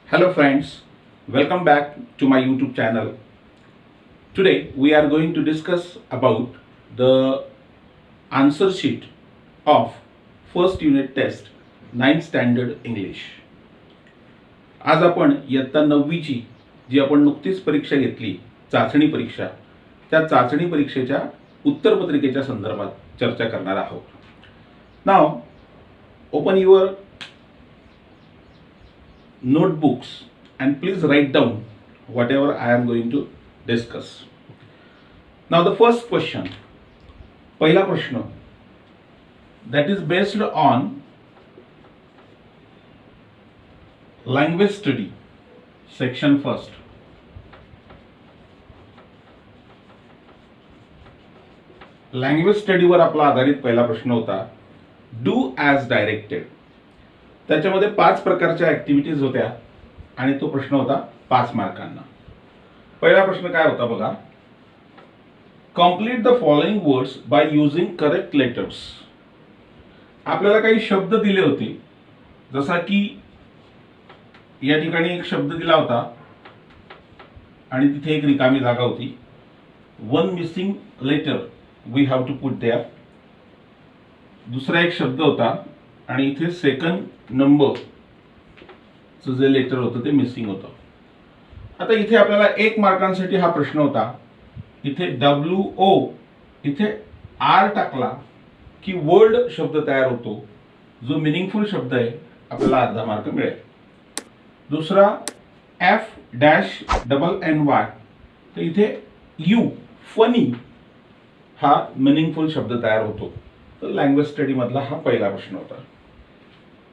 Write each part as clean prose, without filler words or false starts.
Hello friends, welcome back to my YouTube channel. Today we are going to discuss about the answer sheet of first unit test 9th standard English. आज आपण इयत्ता 9वीची जी आपण नुकतीच परीक्षा घेतली चाचणी परीक्षा त्या चाचणी परीक्षेच्या उत्तरपत्रिकेच्या संदर्भात चर्चा करणार आहोत. Now open your notebooks and please write down whatever I am going to discuss. Now the first question, पहिला प्रश्न, that is based on language study section first. Language स्टडीवर आपला आधारित पहिला प्रश्न होता, डू ॲज डायरेक्टेड. त्याच्यामध्ये 5 प्रकारच्या ऍक्टिव्हिटीज होत्या आणि तो प्रश्न होता 5 मार्कांना. पहिला प्रश्न काय होता बघा, complete the following words by using correct letters. आपल्याला काही शब्द दिले होते, जसा की या ठिकाणी एक शब्द दिला होता आणि तिथे एक रिकामी जागा होती. One missing letter we have to put there. दुसरा एक शब्द होता आणि इथे सेकंड नंबरचं जे लेटर होतं ते मिसिंग होतं. आता इथे आपल्याला 1 मार्कांसाठी हा प्रश्न होता. इथे WO इथे R टाकला की वर्ड शब्द तयार होतो, जो मिनिंगफुल शब्द आहे, आपल्याला अर्धा मार्क मिळेल. दुसरा F-NY तर इथे यू फनी हा मिनिंगफुल शब्द तयार होतो. तर लँग्वेज स्टडी मधला हा पहिला प्रश्न होता.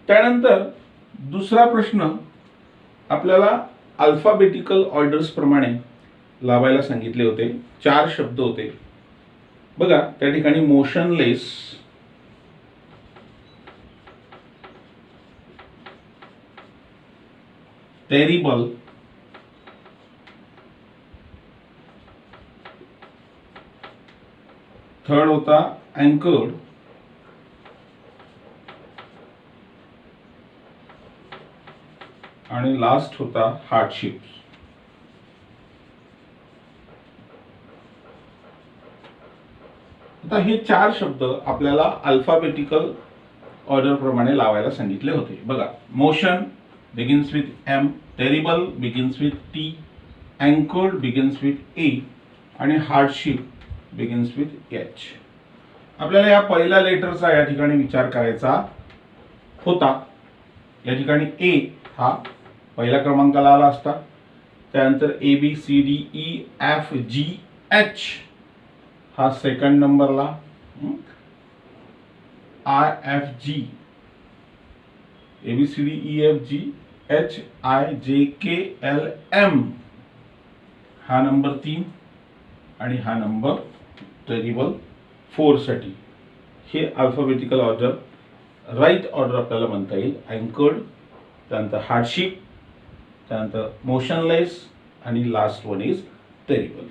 त्यानंतर दुसरा प्रश्न आपल्याला अल्फाबेटिकल ऑर्डर्स प्रमाणे लावायला सांगितले होते. 4 शब्द होते बघा. त्या ठिकाणी मोशनलेस, टेरिबल, थर्ड होता अँकर्ड, आणि लास्ट होता हार्डशिप. आता हे 4 शब्द आपल्याला अल्फाबेटिकल ऑर्डर प्रमाणे लावायला सांगितले होते बघा. Motion begins with M, terrible begins with T, anchored begins with A आणि हार्डशिप बिगिन्स विथ H. आपल्याला या पहिल्या लेटरचा या ठिकाणी विचार करायचा होता. या ठिकाणी A हा पहिल्या क्रमांकाला आला असता. त्यानंतर ABCDEFGH हा सेकंड नंबरला, IFG ABCDEFGHIJKLM हा नंबर 3 आणि हा नंबर टेरिबल 4 साठी. हे अल्फाबेटिकल ऑर्डर राईट ऑर्डर आपल्याला म्हणता येईल. अँकर्ड, त्यानंतर हार्डशिप, त्यानंतर मोशनलेस आणि लास्ट वन इज टेरिबल.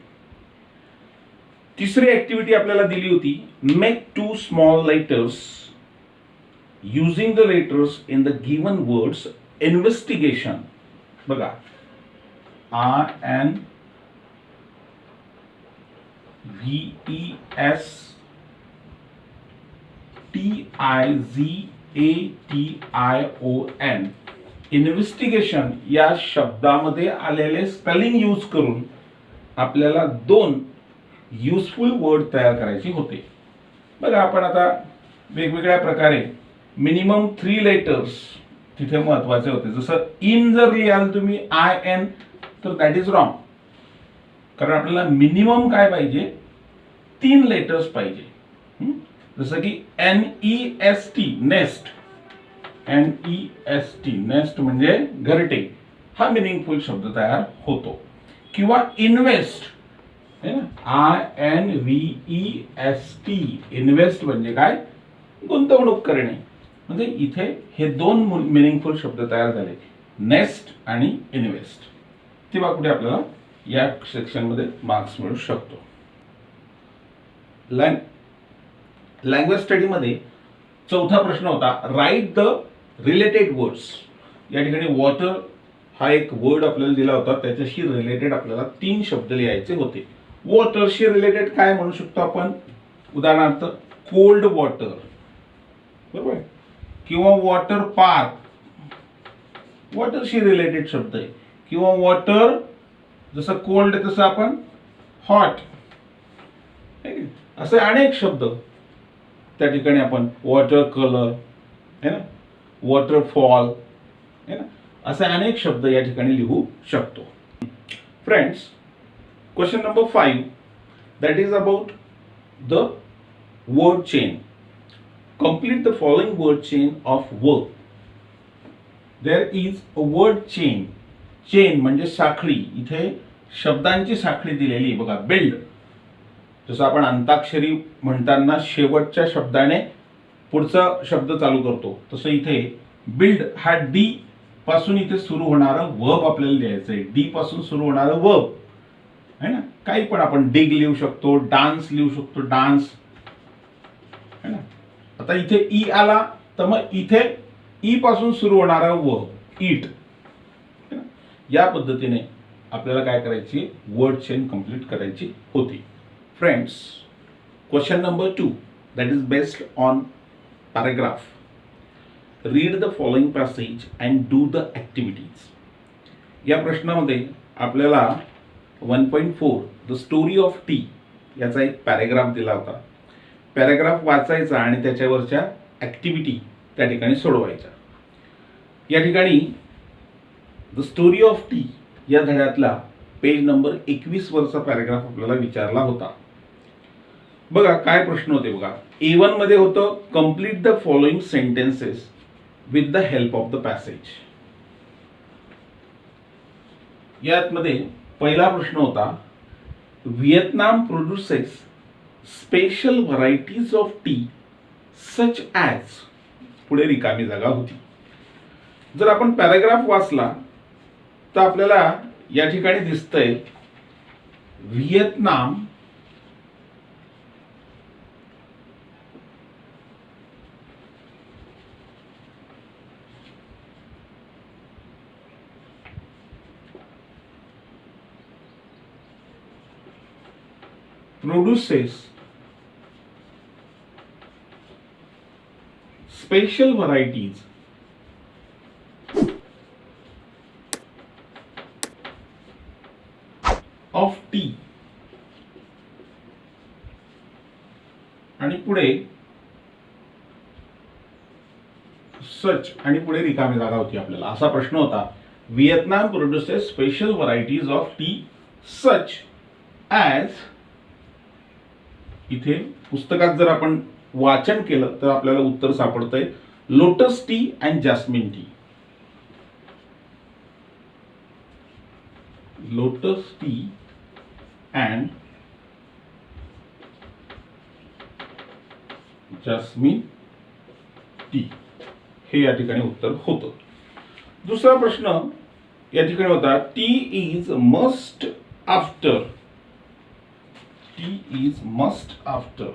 तिसरी ऍक्टिव्हिटी आपल्याला दिली होती, make 2 small letters using the letters in the given words investigation. बघा, INVESTIGATION इन्व्हेस्टिगेशन या शब्दामध्ये आलेले स्पेलिंग यूज करून आपल्याला 2 युजफुल वर्ड तयार करायचे होते बघा. आपण आता वेगवेगळ्या प्रकारे मिनिमम 3 लेटर्स तिथे महत्वाचे होते. जसं इन जर लिहाल तुम्ही IN तर दॅट इज रॉंग, कारण आपल्याला मिनिमम काय पाहिजे, 3 लेटर्स पाहिजे. जसं की NEST नेस्ट, NEST नेस्ट म्हणजे घरटे, हा मिनिंगफुल शब्द तयार होतो. किंवा इन्व्हेस्ट, INVEST इन्व्हेस्ट म्हणजे काय, गुंतवणूक करणे. म्हणजे इथे हे 2 मिनिंगफुल शब्द तयार झाले, नेस्ट आणि इन्व्हेस्ट. तेव्हा कुठे आपल्याला या सेक्शन मध्ये मार्क्स मिळू शकतो. लँग्वेज स्टडी मध्ये चौथा प्रश्न होता, राईट द रिलेटेड वर्ड्स. या ठिकाणी वॉटर हा एक वर्ड आपल्याला दिला होता, त्याच्याशी रिलेटेड आपल्याला 3 शब्द लिहायचे होते. वॉटरशी रिलेटेड काय म्हणू शकतो आपण? उदाहरणार्थ कोल्ड वॉटर, बरोबर, किंवा वॉटर पार्क, वॉटरशी रिलेटेड शब्द आहे. किंवा वॉटर जसं कोल्ड तसं आपण हॉट, असे अनेक शब्द त्या ठिकाणी आपण वॉटर कलर है ना, वॉटरफॉल है ना, असे अनेक शब्द या ठिकाणी लिहू शकतो. Friends, question number 5 that is about the word chain. Complete the following word chain of verb. There is a word chain. Chain म्हणजे साखळी. इथे शब्दांची साखळी दिलेली बघा. बिल्ड, जसं आपण अंताक्षरी म्हणताना शेवटच्या शब्दाने पुढचा शब्द चालू करतो, तसं इथे बिल्ड हा डी पासून इथे सुरू होणारा वर्ब आपल्याला लिहायचं आहे. डी पासून सुरू होणारा वर्ब है ना. काही पण आपण डिग लिहू शकतो, डान्स लिहू शकतो, डान्स है ना. आता इथे ई आला तर मग इथे ई पासून सुरू होणारा वर्ब ईट. या पद्धतीने आपल्याला काय करायची, वर्ड चेन कंप्लीट करायची होती. Friends, question number 2 that is based on paragraph. Read the following passage and do the activities. या प्रश्नामध्ये आपल्याला 1.4 द स्टोरी ऑफ टी याचा एक पॅराग्राफ दिला होता. पॅराग्राफ वाचायचा आणि त्याच्यावरच्या ऍक्टिव्हिटी त्या ठिकाणी सोडवायच्या. या ठिकाणी द स्टोरी ऑफ टी या धड्यातला पेज नंबर 21 वरचा पॅराग्राफ आपल्याला विचारला होता. बघा काय प्रश्न होते बघा. A1 मध्ये होतं complete the following sentences with the help of the passage. यात मध्ये पहिला प्रश्न होता Vietnam produces special varieties of tea such as, पुढे रिकामी जागा होती. जर आपण पॅराग्राफ वाचला तर आपल्याला या ठिकाणी दिसतंय Vietnam produces special varieties of tea आणि पुढे सच आणि पुढे रिकामी जागा होती. आपल्याला असा प्रश्न होता Vietnam produces special varieties of tea such as. इथे पुस्तकात जर आपण वाचन केलं तर आपल्याला उत्तर सापडतंय lotus tea and jasmine tea. Lotus tea and jasmine tea हे या ठिकाणी उत्तर होतं. दुसरा प्रश्न या ठिकाणी होता T is must after. T is must after.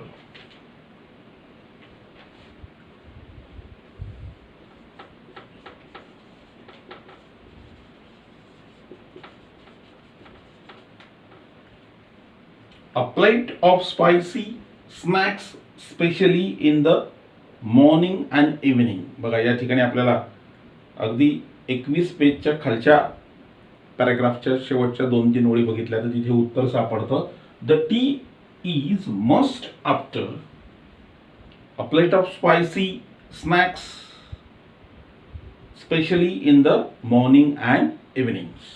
A plate of spicy snacks specially in the morning and evening. बघा या ठिकाणी आपल्याला अगदी 21 पेजच्या खालच्या पॅराग्राफच्या शेवटच्या 2-3 ओळी बघितल्या तर तिथे उत्तर सापडतं the tea is must after a plate of spicy snacks specially in the morning and evenings.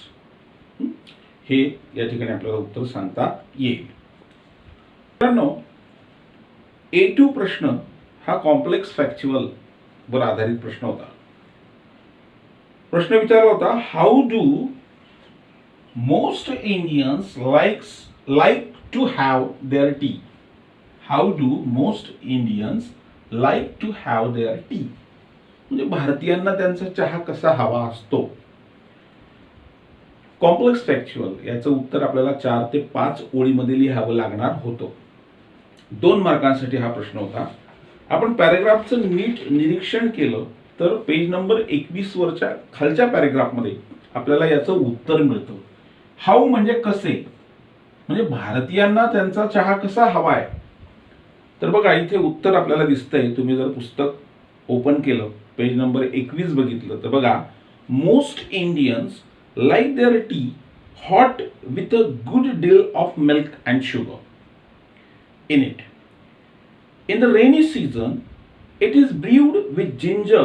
हे या ठिकाणी आपल्याला उत्तर सांगता येईल. मित्रांनो, A2 प्रश्न हा कॉम्प्लेक्स फॅक्च्युअल वर आधारित प्रश्न होता. प्रश्न विचारला होता how do most Indians like to have their tea. How do most Indians like to have their tea? म्हणजे भारतीयांना त्यांचा चहा कसा हवा असतो. कॉम्प्लेक्स फॅक्च्युअल याचं उत्तर आपल्याला 4 ते 5 ओळीमध्ये लिहावं लागणार होतं. 2 मार्कांसाठी हा प्रश्न होता. आपण पॅराग्राफचं नीट निरीक्षण केलं तर पेज नंबर 21 वरच्या खालच्या पॅराग्राफमध्ये आपल्याला याचं उत्तर मिळतं. हाऊ म्हणजे कसे, म्हणजे भारतीयांना त्यांचा चहा कसा हवाय. तर बघा इथे उत्तर आपल्याला दिसतंय. तुम्ही जर पुस्तक ओपन केलं, पेज नंबर 21 बघितलं तर बघा, most Indians like their tea hot with a good deal of milk and sugar in it. In the rainy season, it is brewed with ginger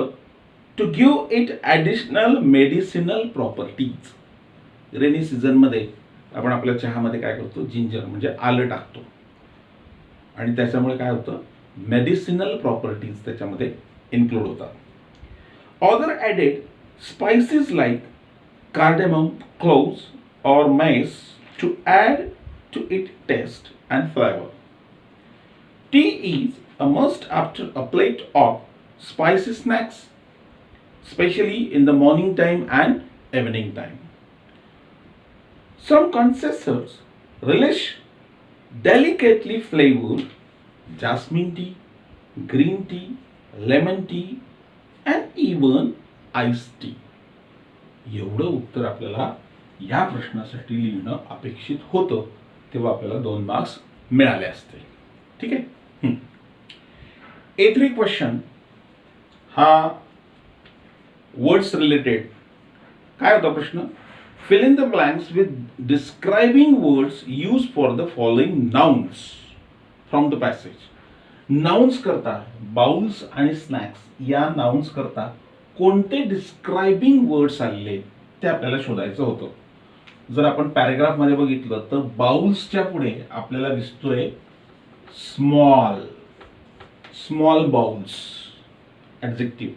to give it additional medicinal properties. Rainy season मध्ये आपण आपल्या चहामध्ये काय करतो, ginger म्हणजे आलं टाकतो आणि त्याच्यामुळे काय होतं, मेडिसिनल प्रॉपर्टीज त्याच्यामध्ये इन्क्लूड होतात. Other added spices like cardamom, cloves or mace to add to its taste and flavor. Tea is a must after a plate of spicy snacks, especially in the morning time and evening time. Some connoisseurs relish delicately flavored jasmine tea, green tea, lemon tea, and even iced tea. एवढं उत्तर आपल्याला या प्रश्नासाठी लिहिणं अपेक्षित होतं, तेव्हा आपल्याला 2 मार्क्स मिळाले असते. ठीक आहे. A3 क्वेश्चन हा वर्ड्स रिलेटेड. काय होता प्रश्न, fill in the blanks with describing words use for the following nouns from the passage. Nouns करता बाउल्स आणि स्नॅक्स या नाउन्स करता कोणते डिस्क्राइबिंग वर्ड्स आलेले ते आपल्याला शोधायचं होतं. जर आपण पॅरेग्राफ मध्ये बघितलं तर बाउल्सच्या पुढे आपल्याला दिसतोय स्मॉल, स्मॉल बाउल्स ॲडजेक्टिव्ह,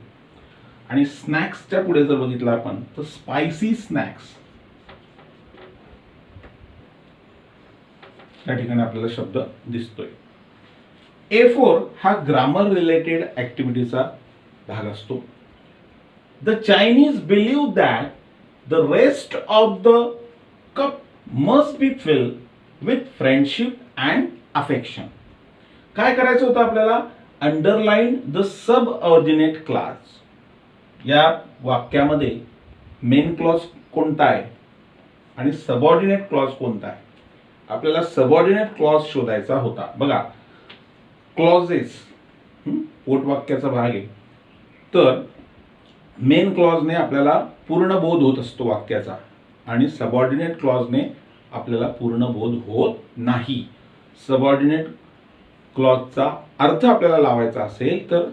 आणि स्नॅक्सच्या पुढे जर बघितलं आपण तर स्पायसी स्नॅक्स या ठिकाणी आपल्याला शब्द दिसतोय. A4 हा ग्रामर रिलेटेड ऍक्टिव्हिटीचा भाग असतो. The Chinese believe that the rest of the cup must be filled with friendship and affection. काय करायचं होतं आपल्याला, अंडरलाईन द सबऑर्डिनेट क्लॉज. या वाक्यामध्ये मेन क्लॉज कोणता आहे आणि सबऑर्डिनेट क्लॉज कोणता आहे, आपल्याला सबऑर्डिनेट क्लॉज शोधायचा होता. बघा, क्लॉजेस पोटवाक्याचा भाग आहे, तर मेन क्लॉजने आपल्याला पूर्ण बोध होत असतो वाक्याचा आणि सबऑर्डिनेट क्लॉजने आपल्याला पूर्ण बोध होत नाही. सबऑर्डिनेट क्लॉजचा अर्थ आपल्याला लावायचा असेल तर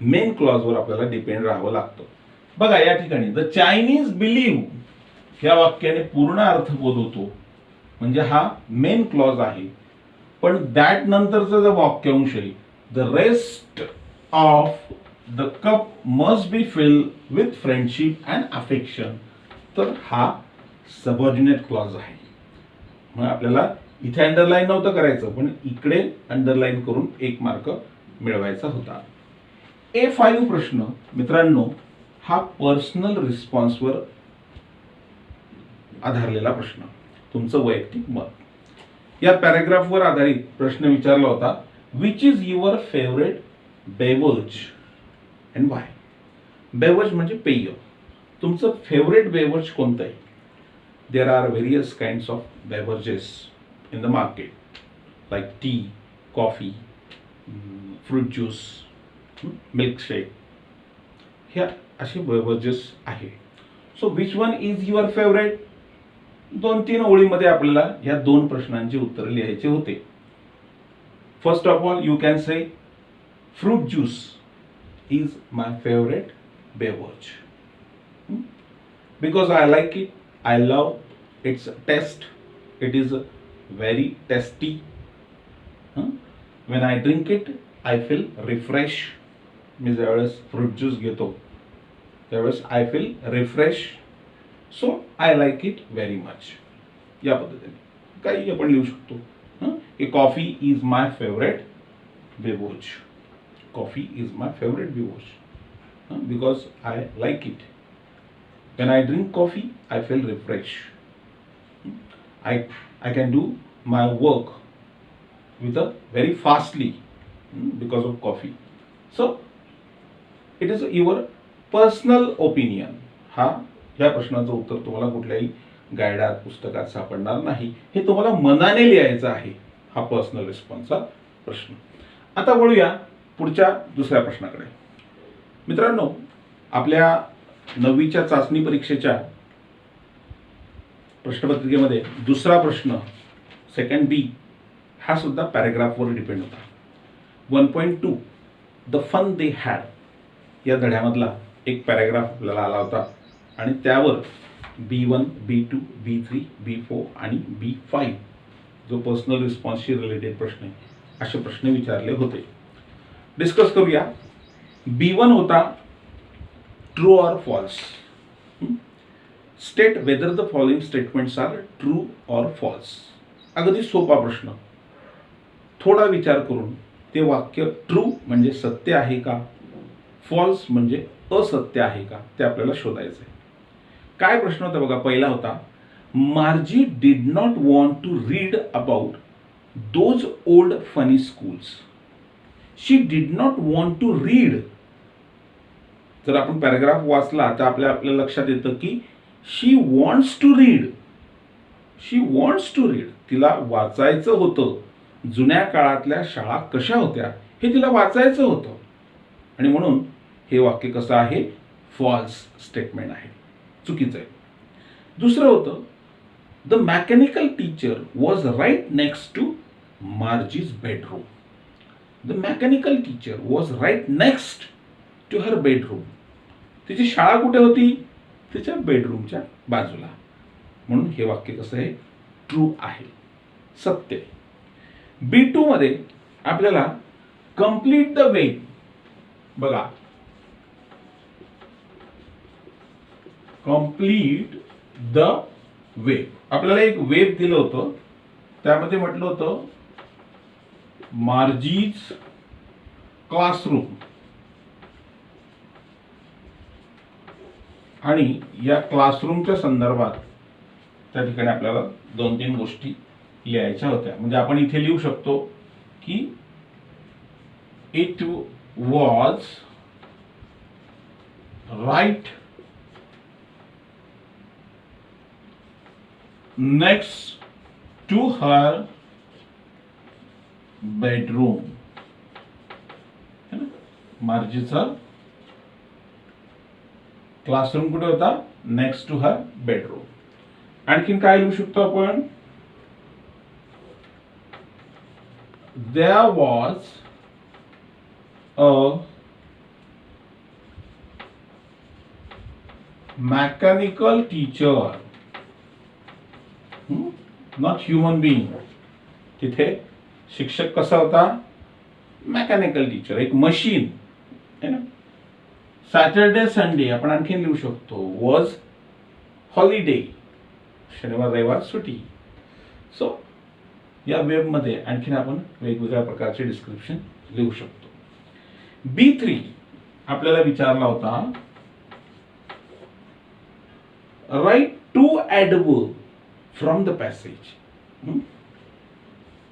मेन क्लॉजवर आपल्याला डिपेंड राहावं लागतं. बघा या ठिकाणी द चायनीज बिलीव्ह या वाक्याने पूर्ण अर्थ बोध होतो, म्हणजे हा मेन क्लॉज आहे. पण दॅट नंतरचा जो वाक्यांश आहे, the rest of the cup must be filled with friendship and affection, तर हा सबऑर्डिनेट क्लॉज आहे. मग आपल्याला इथे अंडरलाईन नव्हतं करायचं, पण इकडे अंडरलाईन करून 1 मार्क मिळवायचा होता. A5 प्रश्न मित्रांनो हा पर्सनल रिस्पॉन्सवर आधारलेला प्रश्न, तुमचं वैयक्तिक मत. या पॅराग्राफवर आधारित प्रश्न विचारला होता, which is your favourite beverage and why. Beverage म्हणजे पेय, तुमचं फेवरेट बेवर्ज कोणतं आहे. There are various kinds of beverages in the market like tea, coffee, fruit juice, milkshake, ह्या असे beverages आहे. So which one is your favourite. 2-3 ओळीमध्ये आपल्याला या 2 प्रश्नांची उत्तर लिहायचे होते. First of all you can say fruit juice is my favourite beverage because I like it, I love its taste, it is very tasty. When I drink it, I feel refresh. मी ज्यावेळेस fruit juice घेतो त्यावेळेस I feel refresh, so I like it very much. या पद्धतीने काही आपण लिहू शकतो की coffee is my favourite beverage. Coffee is my favourite beverage because I like it. When I drink coffee, I feel refresh. I can do my work with a very fastly because of coffee. So it is your personal opinion. हा या प्रश्नाचं उत्तर तुम्हाला कुठल्याही गायडात पुस्तकात सापडणार नाही. हे तुम्हाला मनाने लिहायचं आहे, हा पर्सनल रिस्पॉन्सचा प्रश्न. आता वळूया पुढच्या दुसऱ्या प्रश्नाकडे. मित्रांनो, आपल्या 9वीच्या चाचणी परीक्षेच्या प्रश्नपत्रिकेमध्ये दुसरा प्रश्न सेकंड बी हा सुद्धा पॅरेग्राफवर डिपेंड होता. 1.2 द फन दे हॅड या धड्यामधला एक पॅरेग्राफ आपल्याला आला होता आणि त्यावर B1, B2, B3, B4 आणि B5 जो पर्सनल रिस्पॉन्सशी रिलेटेड प्रश्न आहे असे प्रश्न विचारले होते. डिस्कस करूया. B1 होता true or false. State whether the following statements are true or false. अगदी सोपा प्रश्न. थोडा विचार करून ते वाक्य ट्रू म्हणजे सत्य आहे का, फॉल्स म्हणजे असत्य आहे का, ते आपल्याला शोधायचं आहे. काय प्रश्न होता बघा. पहिला होता, Margie did not want to read about those old funny schools. She did not want to read. जर आपण पॅराग्राफ वाचला तर आपल्या लक्षात येतं की she wants to read. She wants to read. तिला वाचायचं होतं. जुन्या काळातल्या शाळा कशा होत्या हे तिला वाचायचं होतं आणि म्हणून हे वाक्य कसं आहे, फॉल्स स्टेटमेंट आहे, चुकीचं आहे. दुसरं होतं, the mechanical teacher was right next to Margie's bedroom. The mechanical teacher was right next to her bedroom. तिची शाळा कुठे होती, तिच्या बेडरूमच्या बाजूला. म्हणून हे वाक्य कसं आहे, ट्रू आहे, सत्य. B2 मध्ये आपल्याला कंप्लीट द वेब बघा. Complete the web. आपल्याला एक वेब दिलं होतं, त्यामध्ये म्हटलं होतं मार्जीज क्लासरूम आणि या क्लासरूमच्या संदर्भात त्या ठिकाणी आपल्याला 2-3 गोष्टी लिहायच्या होत्या. म्हणजे आपण इथे लिहू शकतो की it was right next to her bedroom. मार्जीचा क्लासरूम कुठे होता, नेक्स्ट टू हर बेडरूम. आणखीन काय लिहू शकतो आपण, there was a mechanical teacher, not human being. तिथे शिक्षक कसा होता, मेकॅनिकल टीचर, एक मशीन है ना. सॅटरडे संडे आपण आणखीन लिहू शकतो, वॉज हॉलिडे, शनिवार रविवार सुट्टी. सो या वेबमध्ये आणखीन आपण वेगवेगळ्या प्रकारचे डिस्क्रिप्शन लिहू शकतो. B3 आपल्याला विचारला होता, write 2 adverb from the passage.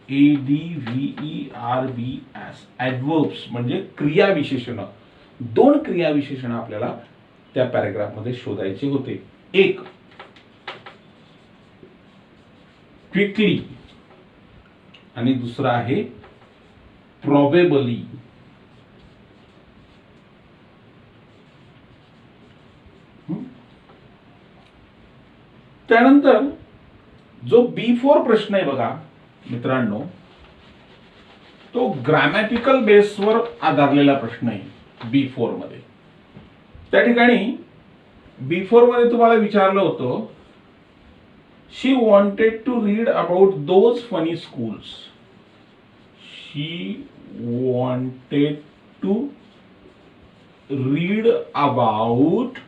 ADVERBs. Adverbs म्हणजे क्रियाविशेषण. 2 क्रियाविशेषण आपल्याला त्या पॅराग्राफमध्ये शोधायचे होते. एक क्विकली आणि दुसरा आहे प्रॉबेबली. त्यानंतर जो B4 प्रश्न आहे बघा मित्रांनो, तो ग्रामॅटिकल बेसवर आधारलेला प्रश्न आहे. B4 मध्ये त्या ठिकाणी B4 मध्ये तुम्हाला विचारलं होतं, she wanted to read about those funny schools. She wanted to read about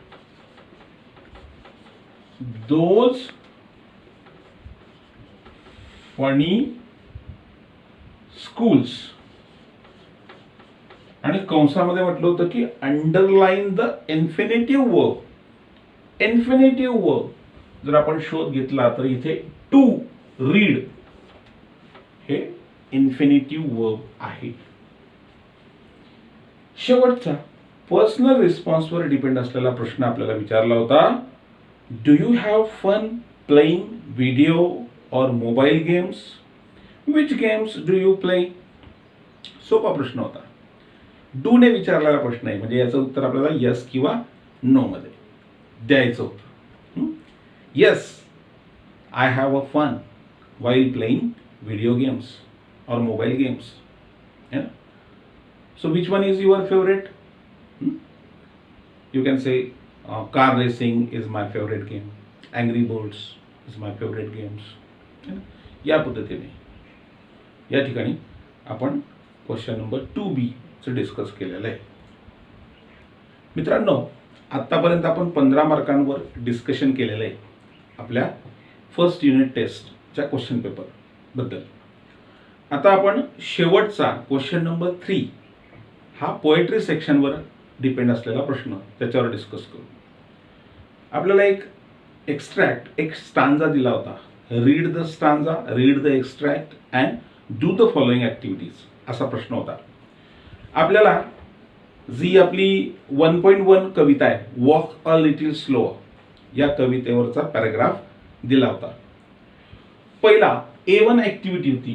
those funny schools. आणि कंसामध्ये म्हटलं होतं की underline the infinitive verb. Infinitive verb जर आपण शोध घेतला तर इथे टू रीड हे इन्फिनिटिव्ह वर्ब आहे. शेवटचा पर्सनल रिस्पॉन्सवर डिपेंड असलेला प्रश्न आपल्याला विचारला होता, do you have fun playing video or mobile games? Which games do you play? सोपा प्रश्न होता. डू ने विचारलेला प्रश्न आहे, म्हणजे याचं उत्तर आपल्याला यस किंवा नो मध्ये द्यायचं होतं. Yes, I have a fun while playing video games or mobile games. Yeah. So which one is your favorite? You can say car racing is my favorite game. Angry Birds is my favorite games. Yeah. या पद्धतीने या ठिकाणी आपण question number 2B चं discuss केलेलं आहे. मित्रांनो, आतापर्यंत आपण 15 मार्कांवर डिस्कशन केलेलं आहे आपल्या फर्स्ट युनिट टेस्टच्या क्वेश्चन पेपर बद्दल. आता आपण शेवटचा क्वेश्चन नंबर 3 हा पोएट्री सेक्शनवर डिपेंड असलेला प्रश्न त्याच्यावर डिस्कस करू. आपल्याला एक एक्स्ट्रॅक्ट, एक स्टांजा दिला होता. Read the stanza, read the extract and do the following activities असा प्रश्न होता. आपल्याला जी आपली 1.1 कविता आहे, वॉक अ लिटिल स्लो, या कवितेवरचा पॅराग्राफ दिला होता. पहिला A1 ॲक्टिव्हिटी होती,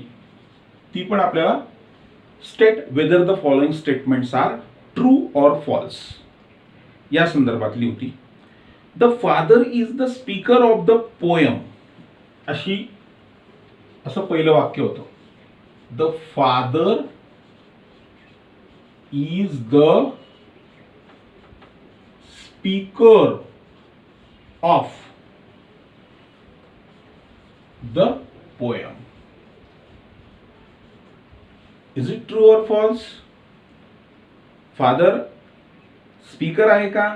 ती पण आपल्याला state whether the following statements are true or false या संदर्भातली होती. The father is the speaker of the poem, असं पहिलं वाक्य होतं. The father is the speaker of the poem. Is it true or false? Father speaker आहे का?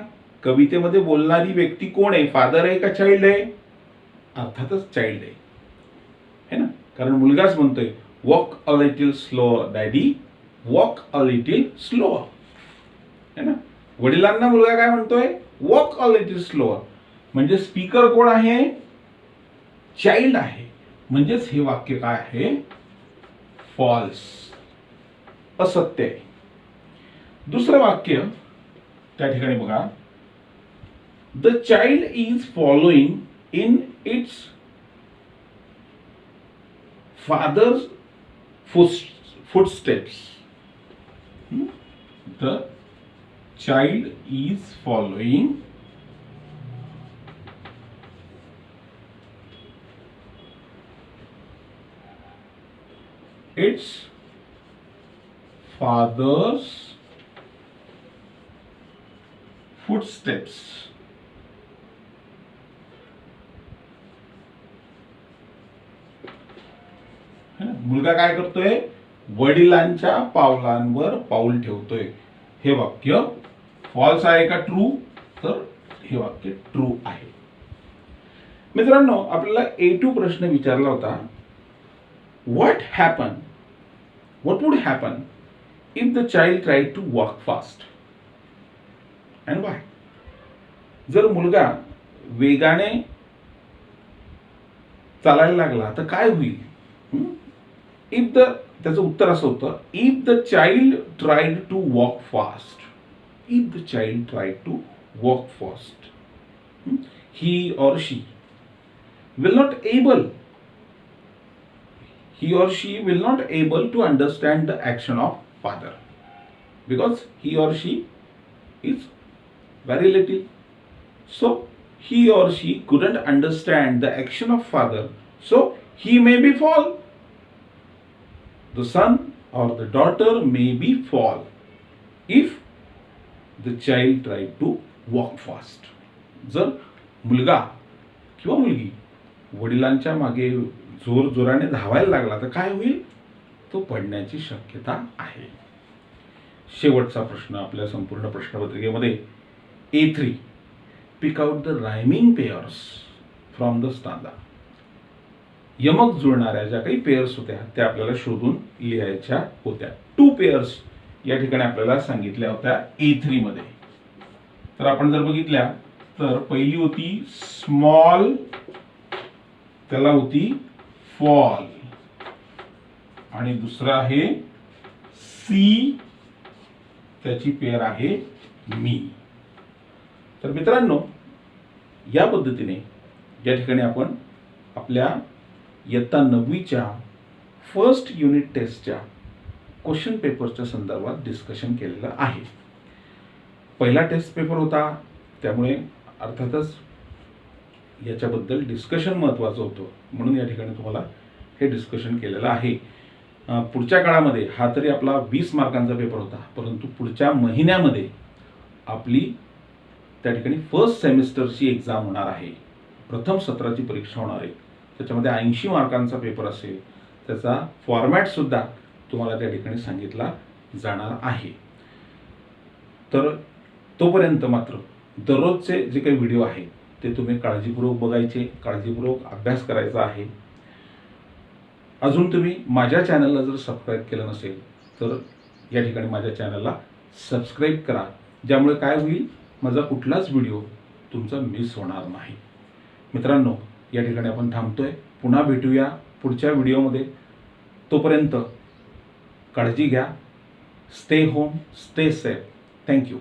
कवितेमध्ये बोलणारी व्यक्ती कोण आहे? फादर आहे का चाइल्ड आहे? अर्थातच चाइल्ड आहे, है ना, कारण मुलगाच म्हणतोय walk a little slow daddy, walk a little slow, है ना. वडिलांना मुलगा काय म्हणतोय? Walk a little slow. म्हणजे स्पीकर कोण आहे? चाइल्ड आहे. म्हणजेच हे वाक्य काय आहे? फॉल्स, असत्य आहे. दुसरं वाक्य त्या ठिकाणी बघा. The child is following in its father's footsteps. The child is following its father's footsteps. मुलगा काय करतोय? वडिलांच्या पावलांवर पाऊल ठेवतोय. हे वाक्य फॉल्स आहे का ट्रू? तर हे वाक्य ट्रू आहे. मित्रांनो, आपल्याला A2 प्रश्न विचारला होता. What would happen if the child tried to walk fast and why? जर मुलगा वेगाने चालायला लागला तर काय होईल? त्याचं उत्तर असं होतं, if the child tried to walk fast, if the child tried to walk fast, he or she will not able to understand the action of father, because he or she is very little. So he or she couldn't understand the action of father, so he may be fall. The son or the daughter may be fall if the child tried to walk fast. जर मुलगा किंवा मुलगी वडिलांच्या मागे जोराने धावायला लागला तर काय होईल? तो पडण्याची शक्यता आहे. शेवटचा प्रश्न आपल्या संपूर्ण प्रश्नपत्रिकेमध्ये A3. Pick out the rhyming pairs from the stanza. यमक जुळणाऱ्या ज्या काही पेयर्स होत्या त्या आपल्याला शोधून लिहायच्या होत्या. 2 पेयर्स या ठिकाणी आपल्याला सांगितल्या होत्या A3 मध्ये. तर आपण जर बघितल्या तर पहिली होती स्मॉल, त्याला होती फॉल, आणि दुसरा आहे सी, त्याची पेयर आहे मी. तर मित्रांनो, या पद्धतीने या ठिकाणी आपण आपल्या इयत्ता 9वीच्या फर्स्ट युनिट टेस्टच्या क्वेश्चन पेपरच्या संदर्भात डिस्कशन केलेलं आहे. पहिला टेस्ट पेपर होता, त्यामुळे अर्थातच याच्याबद्दल डिस्कशन महत्त्वाचं होतं, म्हणून या ठिकाणी तुम्हाला हे डिस्कशन केलेलं आहे. पुढच्या काळामध्ये हा तरी आपला 20 मार्कांचा पेपर होता, परंतु पुढच्या महिन्यामध्ये आपली त्या ठिकाणी फर्स्ट सेमिस्टरची एक्झाम होणार आहे. प्रथम सत्राची परीक्षा होणार आहे. त्याच्यामध्ये 80 मार्कांचा पेपर असेल. त्याचा फॉर्मॅटसुद्धा तुम्हाला त्या ठिकाणी सांगितला जाणार आहे. तर तोपर्यंत मात्र दररोजचे जे काही व्हिडिओ आहेत ते तुम्ही काळजीपूर्वक बघायचे, काळजीपूर्वक अभ्यास करायचा आहे. अजून तुम्ही माझ्या चॅनलला जर सबस्क्राईब केलं नसेल तर या ठिकाणी माझ्या चॅनलला सबस्क्राईब करा, ज्यामुळे काय होईल, माझा कुठलाच व्हिडिओ तुमचा मिस होणार नाही. मित्रांनो, या ठिकाणी आपण थांबतोय. पुन्हा भेटूया पुढच्या व्हिडिओमध्ये. तोपर्यंत काळजी घ्या. Stay home, stay safe. Thank you.